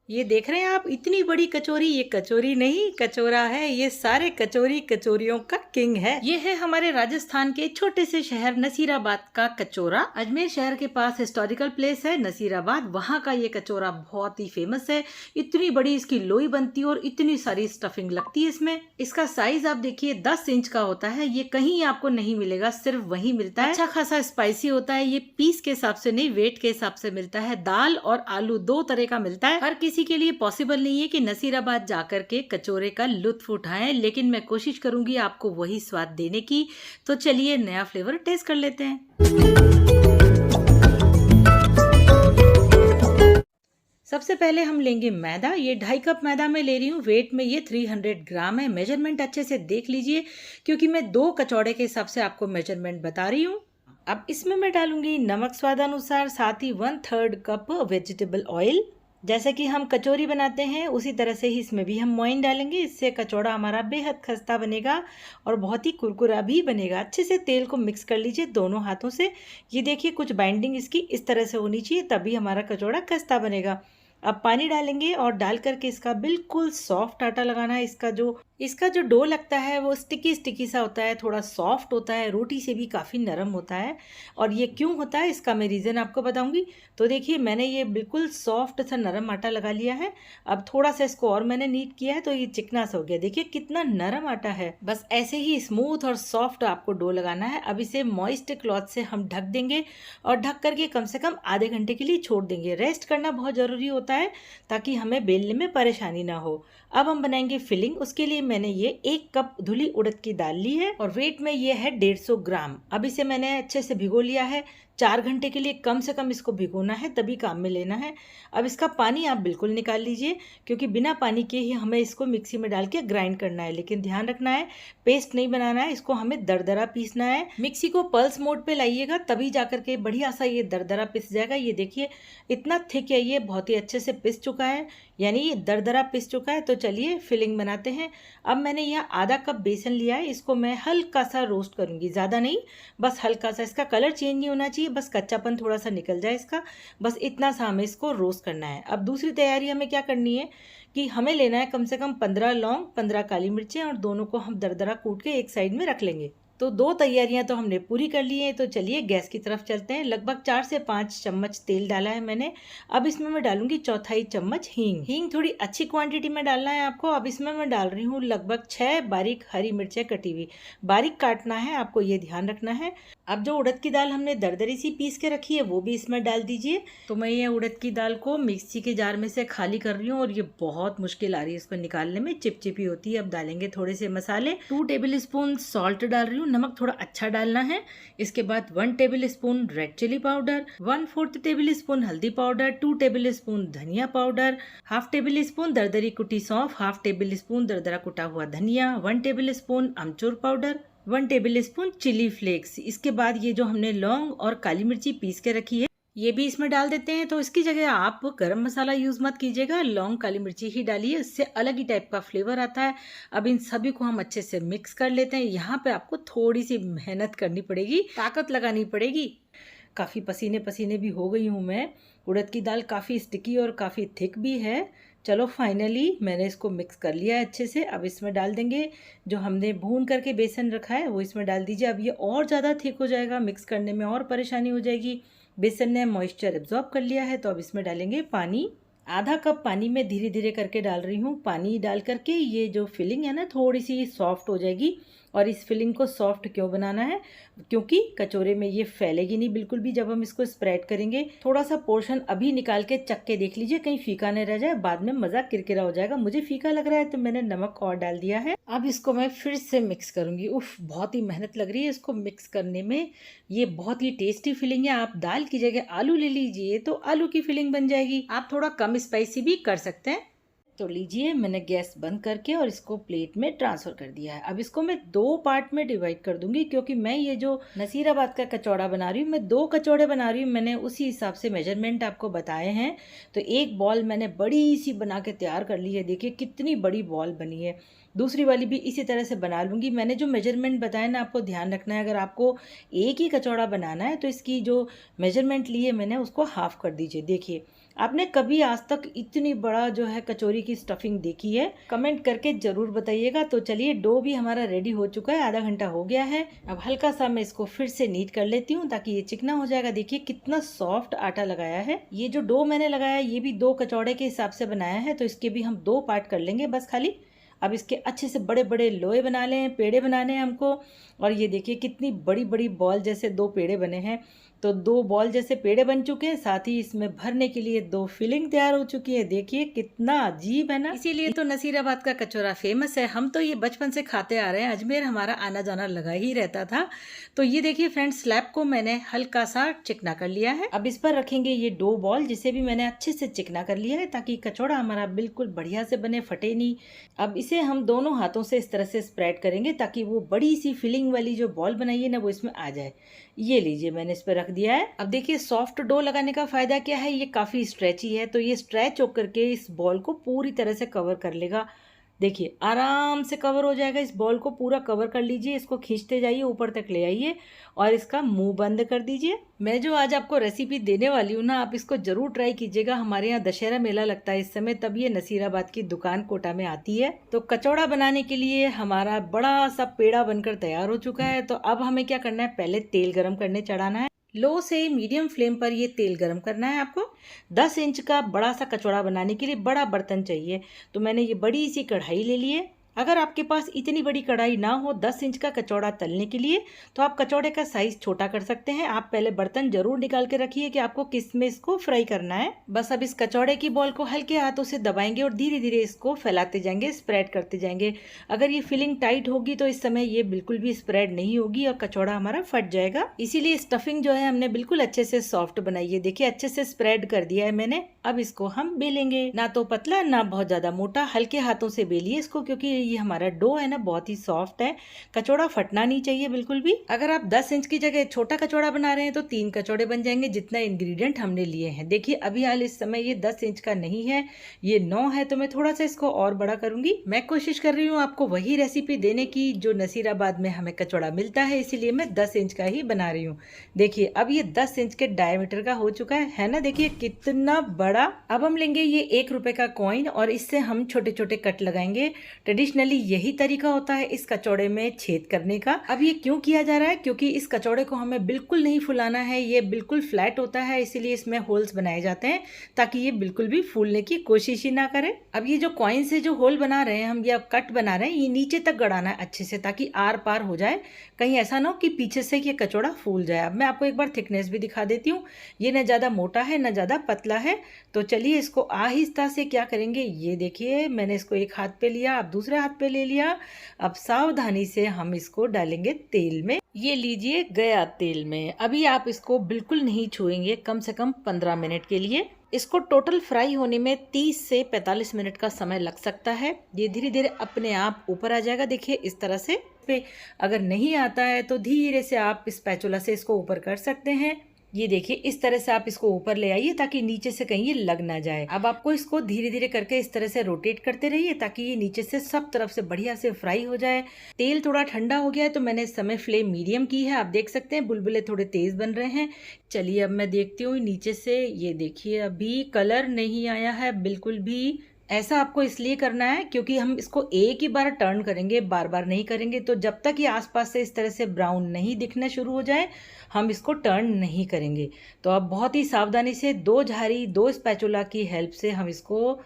ये देख रहे हैं आप, इतनी बड़ी कचौरी, ये कचौरी नहीं कचौरा है, ये सारे कचौरी कचौरियों का किंग है। ये है हमारे राजस्थान के छोटे से शहर नसीराबाद का कचौरा। अजमेर शहर के पास हिस्टोरिकल प्लेस है नसीराबाद, वहाँ का ये कचौरा बहुत ही फेमस है। इतनी बड़ी इसकी लोई बनती है और इतनी सारी स्टफिंग लगती है इसमें। इसका साइज आप देखिए 10 इंच का होता है। ये कहीं आपको नहीं मिलेगा, सिर्फ वहीं मिलता है। अच्छा खासा स्पाइसी होता है। ये पीस के हिसाब से नहीं, वेट के हिसाब से मिलता है। दाल और आलू दो तरह का मिलता है। हर किसी के लिए पॉसिबल नहीं है कि नसीराबाद जाकर के कचौरे का लुत्फ उठाएं, लेकिन मैं कोशिश करूंगी आपको वही स्वाद देने की। तो चलिए नया फ्लेवर टेस्ट कर लेते हैं। सबसे पहले हम लेंगे मैदा। ये 2.5 कप मैदा मैं ले रही हूँ। वेट में ये 300 ग्राम है। मेजरमेंट अच्छे से देख लीजिए, क्योंकि मैं 2 कचौड़े के हिसाब से आपको मेजरमेंट बता रही हूँ। अब इसमें मैं डालूंगी नमक स्वादानुसार, साथ ही 1/3 कप वेजिटेबल ऑयल। जैसे कि हम कचौरी बनाते हैं उसी तरह से ही इसमें भी हम मोइन डालेंगे। इससे कचौड़ा हमारा बेहद खस्ता बनेगा और बहुत ही कुरकुरा भी बनेगा। अच्छे से तेल को मिक्स कर लीजिए दोनों हाथों से। ये देखिए कुछ बाइंडिंग इसकी इस तरह से होनी चाहिए, तभी हमारा कचौड़ा खस्ता बनेगा। अब पानी डालेंगे और डाल करके इसका बिल्कुल सॉफ्ट आटा लगाना है। इसका जो डो लगता है वो स्टिकी स्टिकी सा होता है, थोड़ा सॉफ्ट होता है, रोटी से भी काफ़ी नरम होता है। और ये क्यों होता है इसका मैं रीज़न आपको बताऊंगी। तो देखिए मैंने ये बिल्कुल सॉफ्ट सा नरम आटा लगा लिया है। अब थोड़ा सा इसको और मैंने नीट किया है तो ये चिकना सा हो गया। देखिए कितना नरम आटा है। बस ऐसे ही स्मूथ और सॉफ्ट आपको डो लगाना है। अब इसे मॉइस्ट क्लॉथ से हम ढक देंगे और ढक करके कम से कम आधे घंटे के लिए छोड़ देंगे। रेस्ट करना बहुत ज़रूरी होता है ताकि हमें बेलने में परेशानी ना हो। अब हम बनाएंगे फिलिंग। उसके लिए मैंने ये 1 कप धुली उड़द की दाल ली है और वेट में ये है 150 ग्राम। अब इसे मैंने अच्छे से भिगो लिया है। 4 घंटे के लिए कम से कम इसको भिगोना है, तभी काम में लेना है। अब इसका पानी आप बिल्कुल निकाल लीजिए, क्योंकि बिना पानी के ही हमें इसको मिक्सी में डाल के ग्राइंड करना है। लेकिन ध्यान रखना है पेस्ट नहीं बनाना है, इसको हमें दरदरा पीसना है। मिक्सी को पल्स मोड पे लाइएगा, तभी जाकर के बढ़िया सा ये दरदरा पिस जाएगा। ये देखिए इतना थिक है, ये बहुत ही अच्छे से पिस चुका है, यानी ये दरदरा पिस चुका है। तो चलिए फिलिंग बनाते हैं। अब मैंने यहाँ आधा कप बेसन लिया है, इसको मैं हल्का सा रोस्ट करूंगी, ज़्यादा नहीं, बस हल्का सा। इसका कलर चेंज नहीं होना चाहिए, बस कच्चापन थोड़ा सा निकल जाए इसका, बस इतना सा हमें इसको रोस्ट करना है। अब दूसरी तैयारी हमें क्या करनी है कि हमें लेना है कम से कम 15 लौंग, 15 काली मिर्चें, और दोनों को हम दरदरा कूट के एक साइड में रख लेंगे। तो 2 तैयारियां तो हमने पूरी कर ली हैं। तो चलिए गैस की तरफ चलते हैं। लगभग 4 से 5 चम्मच तेल डाला है मैंने। अब इसमें मैं डालूंगी 1/4 चम्मच हींग। हींग थोड़ी अच्छी क्वांटिटी में डालना है आपको। अब इसमें मैं डाल रही हूँ लगभग 6 बारीक हरी मिर्चें कटी हुई। बारीक काटना है आपको, ये ध्यान रखना है। अब जो उड़द की दाल हमने दरदरी सी पीस के रखी है वो भी इसमें डाल दीजिए। तो मैं ये उड़द की दाल को मिक्सी के जार में से खाली कर रही हूँ और ये बहुत मुश्किल आ रही है इसको निकालने में, चिपचिपी होती है। अब डालेंगे थोड़े से मसाले। 2 टेबल स्पून सॉल्ट डाल रही हूँ, नमक थोड़ा अच्छा डालना है। इसके बाद 1 tablespoon red chilli powder, 1/4 tablespoon हल्दी पाउडर, 2 टेबल स्पून धनिया पाउडर, 1/2 टेबल स्पून दरदरी कुटी सौंफ, 1/2 टेबल स्पून दरदरा कुटा हुआ धनिया, 1 टेबल स्पून अमचूर powder, 1 tablespoon chilli flakes. इसके बाद ये जो हमने लौंग और काली मिर्ची पीस के रखी है ये भी इसमें डाल देते हैं। तो इसकी जगह आप गरम मसाला यूज मत कीजिएगा, लौंग काली मिर्ची ही डालिए, इससे अलग ही टाइप का फ्लेवर आता है। अब इन सभी को हम अच्छे से मिक्स कर लेते हैं। यहाँ पे आपको थोड़ी सी मेहनत करनी पड़ेगी, ताकत लगानी पड़ेगी। काफ़ी पसीने पसीने भी हो गई हूँ मैं। उड़द की दाल काफ़ी स्टिकी और काफ़ी थिक भी है। चलो फाइनली मैंने इसको मिक्स कर लिया है अच्छे से। अब इसमें डाल देंगे जो हमने भून करके बेसन रखा है वो इसमें डाल दीजिए। अब ये और ज़्यादा थिक हो जाएगा, मिक्स करने में और परेशानी हो जाएगी। बेसन ने मॉइस्चर एब्जॉर्ब कर लिया है। तो अब इसमें डालेंगे पानी। आधा कप पानी में धीरे धीरे करके डाल रही हूँ। पानी डाल करके ये जो फिलिंग है ना थोड़ी सी सॉफ्ट हो जाएगी। और इस फिलिंग को सॉफ्ट क्यों बनाना है, क्योंकि कचौरे में ये फैलेगी नहीं बिल्कुल भी जब हम इसको स्प्रेड करेंगे। थोड़ा सा पोर्शन अभी निकाल के चख के देख लीजिए, कहीं फीका नहीं रह जाए, बाद में मज़ा किरकिरा हो जाएगा। मुझे फीका लग रहा है तो मैंने नमक और डाल दिया है। अब इसको मैं फिर से मिक्स करूंगी। उफ, बहुत ही मेहनत लग रही है इसको मिक्स करने में। ये बहुत ही टेस्टी फिलिंग है। आप दाल की जगह आलू ले लीजिए तो आलू की फिलिंग बन जाएगी। आप थोड़ा कम स्पाइसी भी कर सकते हैं। तो लीजिए मैंने गैस बंद करके और इसको प्लेट में ट्रांसफर कर दिया है। अब इसको मैं 2 पार्ट में डिवाइड कर दूंगी, क्योंकि मैं ये जो नसीराबाद का कचौड़ा बना रही हूँ, मैं 2 कचौड़े बना रही हूँ। मैंने उसी हिसाब से मेजरमेंट आपको बताए हैं। तो एक बॉल मैंने बड़ी सी बना के तैयार कर ली है। देखिए कितनी बड़ी बॉल बनी है। दूसरी वाली भी इसी तरह से बना लूँगी। मैंने जो मेजरमेंट बताया ना, आपको ध्यान रखना है। अगर आपको एक ही कचौड़ा बनाना है तो इसकी जो मेजरमेंट ली है मैंने उसको हाफ कर दीजिए। देखिए आपने कभी आज तक इतनी बड़ा जो है कचौरी की स्टफिंग देखी है? कमेंट करके जरूर बताइएगा। तो चलिए, डो भी हमारा रेडी हो चुका है, आधा घंटा हो गया है। अब हल्का सा मैं इसको फिर से नीट कर लेती हूँ ताकि ये चिकना हो जाएगा। देखिए कितना सॉफ्ट आटा लगाया है। ये जो डो मैंने लगाया ये भी 2 कचौड़े के हिसाब से बनाया है, तो इसके भी हम 2 पार्ट कर लेंगे बस खाली। अब इसके अच्छे से बड़े बड़े लोए बना लें, पेड़े बनाने हैं हमको। और ये देखिए कितनी बड़ी बड़ी बॉल जैसे 2 पेड़े बने हैं। तो 2 बॉल जैसे पेड़े बन चुके हैं, साथ ही इसमें भरने के लिए 2 फिलिंग तैयार हो चुकी है। देखिए कितना अजीब है ना। इसीलिए तो नसीराबाद का कचौरा फेमस है। हम तो ये बचपन से खाते आ रहे हैं, अजमेर हमारा आना जाना लगा ही रहता था। तो ये देखिए फ्रेंड्स, स्लैब को मैंने हल्का सा चिकना कर लिया है। अब इस पर रखेंगे ये 2 बॉल, जिसे भी मैंने अच्छे से चिकना कर लिया है ताकि कचौड़ा हमारा बिल्कुल बढ़िया से बने, फटे नहीं। अब इसे हम दोनों हाथों से इस तरह से स्प्रेड करेंगे ताकि वो बड़ी सी फिलिंग वाली जो बॉल बनाई है ना, वो इसमें आ जाए। ये लीजिए, मैंने इस पर रख दिया है। अब देखिए सॉफ्ट डो लगाने का फायदा क्या है, ये काफी स्ट्रेची है, तो ये स्ट्रेच होकर के इस बॉल को पूरी तरह से कवर कर लेगा। देखिए आराम से कवर हो जाएगा। इस बॉल को पूरा कवर कर लीजिए, इसको खींचते जाइए, ऊपर तक ले आइए और इसका मुंह बंद कर दीजिए। मैं जो आज आपको रेसिपी देने वाली हूँ ना, आप इसको जरूर ट्राई कीजिएगा। हमारे यहाँ दशहरा मेला लगता है इस समय, तब ये नसीराबाद की दुकान कोटा में आती है। तो कचौड़ा बनाने के लिए हमारा बड़ा सा पेड़ा बनकर तैयार हो चुका है। तो अब हमें क्या करना है, पहले तेल गरम करने चढ़ाना है। लो से मीडियम फ्लेम पर ये तेल गरम करना है आपको। 10 इंच का बड़ा सा कचौड़ा बनाने के लिए बड़ा बर्तन चाहिए, तो मैंने ये बड़ी सी कढ़ाई ले ली है। अगर आपके पास इतनी बड़ी कढ़ाई ना हो 10 इंच का कचौड़ा तलने के लिए, तो आप कचौड़े का साइज छोटा कर सकते हैं। आप पहले बर्तन जरूर निकाल के रखिए कि आपको किस में इसको फ्राई करना है। बस अब इस कचौड़े की बॉल को हल्के हाथों से दबाएंगे और धीरे धीरे इसको फैलाते जाएंगे, स्प्रेड करते जाएंगे। अगर ये फिलिंग टाइट होगी तो इस समय ये बिल्कुल भी स्प्रेड नहीं होगी और कचौड़ा हमारा फट जाएगा। इसीलिए स्टफिंग जो है हमने बिल्कुल अच्छे से सॉफ्ट बनाई है। देखिए अच्छे से स्प्रेड कर दिया है मैंने। अब इसको हम बेलेंगे, ना तो पतला ना बहुत ज्यादा मोटा, हल्के हाथों से बेलिए इसको, क्योंकि ये हमारा डो है ना बहुत ही सॉफ्ट है। कचौड़ा फटना नहीं चाहिए बिल्कुल भी। अगर आप 10 इंच की जगह छोटा कचौड़ा बना रहे हैं तो 3 कचौड़े बन जाएंगे, जितना इंग्रेडिएंट हमने लिए हैं। देखिए अभी हाल इस समय ये 10 इंच का नहीं है, ये 9 है, तो मैं थोड़ा सा इसको और बड़ा करूंगी। मैं कोशिश कर रही हूँ आपको वही रेसिपी देने की जो नसीराबाद में हमें कचौड़ा मिलता है, इसीलिए मैं 10 इंच का ही बना रही हूँ। देखिए अब ये 10 इंच के डायमीटर का हो चुका है ना। देखिए कितना बड़ा। अब हम लेंगे ये 1 रुपए का कॉइन और इससे हम छोटे छोटे कट लगाएंगे। ट्रेडिशनली यही तरीका होता है इस कचौड़े में छेद करने का। अब ये क्यों किया जा रहा है, क्योंकि इस कचौड़े को हमें बिल्कुल नहीं फुलाना है, ये बिल्कुल फ्लैट होता है, इसीलिए इसमें होल्स बनाए जाते हैं ताकि ये बिल्कुल भी फूलने की कोशिश ही ना करे। अब ये जो कॉइन से जो होल बना रहे हैं हम, या कट बना रहे हैं, ये नीचे तक गड़ाना है अच्छे से ताकि आर पार हो जाए, कहीं ऐसा ना हो कि पीछे से ये कचौड़ा फूल जाए। अब मैं आपको एक बार थिकनेस भी दिखा देती हूँ। ये न ज्यादा मोटा है न ज्यादा पतला है। तो चलिए इसको आहिस्ता से क्या करेंगे, ये देखिए मैंने इसको एक हाथ पे लिया, अब दूसरे हाथ पे ले लिया। अब सावधानी से हम इसको डालेंगे तेल में। ये लीजिए गया तेल में। अभी आप इसको बिल्कुल नहीं छुएंगे, कम से कम 15 मिनट के लिए। इसको टोटल फ्राई होने में 30 से 45 मिनट का समय लग सकता है। ये धीरे धीरे अपने आप ऊपर आ जाएगा। देखिए इस तरह से। पे अगर नहीं आता है तो धीरे से आप स्पैचुला से इसको ऊपर कर सकते हैं। ये देखिए इस तरह से आप इसको ऊपर ले आइए ताकि नीचे से कहीं ये लग ना जाए। अब आपको इसको धीरे धीरे करके इस तरह से रोटेट करते रहिए ताकि ये नीचे से सब तरफ से बढ़िया से फ्राई हो जाए। तेल थोड़ा ठंडा हो गया है तो मैंने इस समय फ्लेम मीडियम की है। आप देख सकते हैं बुलबुले थोड़े तेज बन रहे हैं। चलिए अब मैं देखती हूँ नीचे से। ये देखिए अभी कलर नहीं आया है बिल्कुल भी। ऐसा आपको इसलिए करना है क्योंकि हम इसको एक ही बार टर्न करेंगे, बार बार नहीं करेंगे। तो जब तक ये आसपास से इस तरह से ब्राउन नहीं दिखना शुरू हो जाए हम इसको टर्न नहीं करेंगे। तो अब बहुत ही सावधानी से 2 झारी 2 स्पैचुला की हेल्प से हम इसको,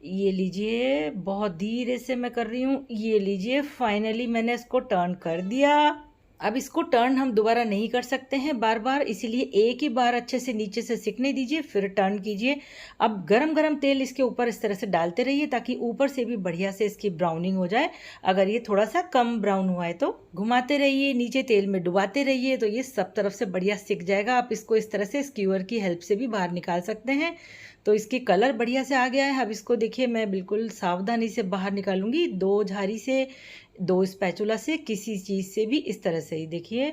ये लीजिए बहुत धीरे से मैं कर रही हूँ। ये लीजिए फाइनली मैंने इसको टर्न कर दिया। अब इसको टर्न हम दोबारा नहीं कर सकते हैं बार बार, इसीलिए एक ही बार अच्छे से नीचे से सिकने दीजिए फिर टर्न कीजिए। अब गरम गरम तेल इसके ऊपर इस तरह से डालते रहिए ताकि ऊपर से भी बढ़िया से इसकी ब्राउनिंग हो जाए। अगर ये थोड़ा सा कम ब्राउन हुआ है तो घुमाते रहिए, नीचे तेल में डुबाते रहिए, तो ये सब तरफ से बढ़िया सिक जाएगा। आप इसको इस तरह से स्क्यूअर की हेल्प से भी बाहर निकाल सकते हैं। तो इसकी कलर बढ़िया से आ गया है। अब इसको देखिए मैं बिल्कुल सावधानी से बाहर निकालूंगी, 2 झारी से 2 स्पैचुला से, किसी चीज से भी इस तरह से ही। देखिए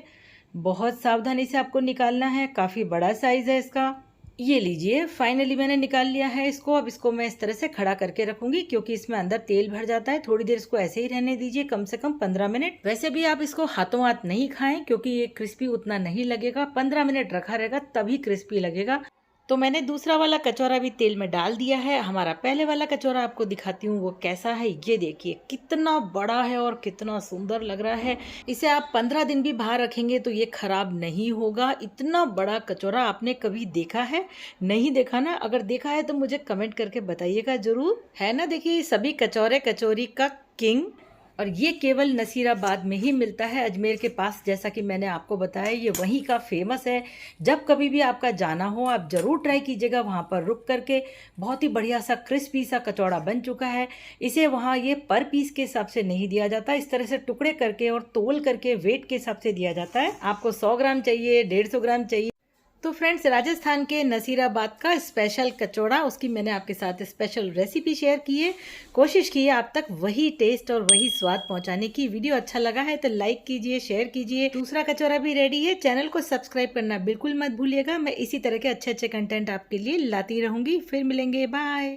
बहुत सावधानी से आपको निकालना है, काफी बड़ा साइज है इसका। ये लीजिए फाइनली मैंने निकाल लिया है इसको। अब इसको मैं इस तरह से खड़ा करके रखूंगी क्योंकि इसमें अंदर तेल भर जाता है। थोड़ी देर इसको ऐसे ही रहने दीजिए, कम से कम 15 मिनट। वैसे भी आप इसको हाथों हाथ नहीं खाएं क्योंकि ये क्रिस्पी उतना नहीं लगेगा। 15 मिनट रखा रहेगा तभी क्रिस्पी लगेगा। तो मैंने दूसरा वाला कचौरा भी तेल में डाल दिया है। हमारा पहले वाला कचौरा आपको दिखाती हूँ वो कैसा है। ये देखिए कितना बड़ा है और कितना सुंदर लग रहा है। इसे आप 15 दिन भी बाहर रखेंगे तो ये खराब नहीं होगा। इतना बड़ा कचौरा आपने कभी देखा है? नहीं देखा ना? अगर देखा है तो मुझे कमेंट करके बताइएगा जरूर, है ना। देखिए सभी कचौरे कचौरी का किंग, और ये केवल नसीराबाद में ही मिलता है, अजमेर के पास। जैसा कि मैंने आपको बताया ये वहीं का फेमस है। जब कभी भी आपका जाना हो आप ज़रूर ट्राई कीजिएगा वहाँ पर रुक करके। बहुत ही बढ़िया सा क्रिस्पी सा कचौड़ा बन चुका है। इसे वहाँ ये पर पीस के हिसाब से नहीं दिया जाता, इस तरह से टुकड़े करके और तोल करके वेट के हिसाब से दिया जाता है। आपको 100 ग्राम चाहिए, 150 ग्राम चाहिए। तो फ्रेंड्स, राजस्थान के नसीराबाद का स्पेशल कचौड़ा, उसकी मैंने आपके साथ स्पेशल रेसिपी शेयर की है। कोशिश की है आप तक वही टेस्ट और वही स्वाद पहुंचाने की। वीडियो अच्छा लगा है तो लाइक कीजिए, शेयर कीजिए। दूसरा कचौड़ा भी रेडी है। चैनल को सब्सक्राइब करना बिल्कुल मत भूलिएगा। मैं इसी तरह के अच्छे अच्छे कंटेंट आपके लिए लाती रहूंगी। फिर मिलेंगे, बाय।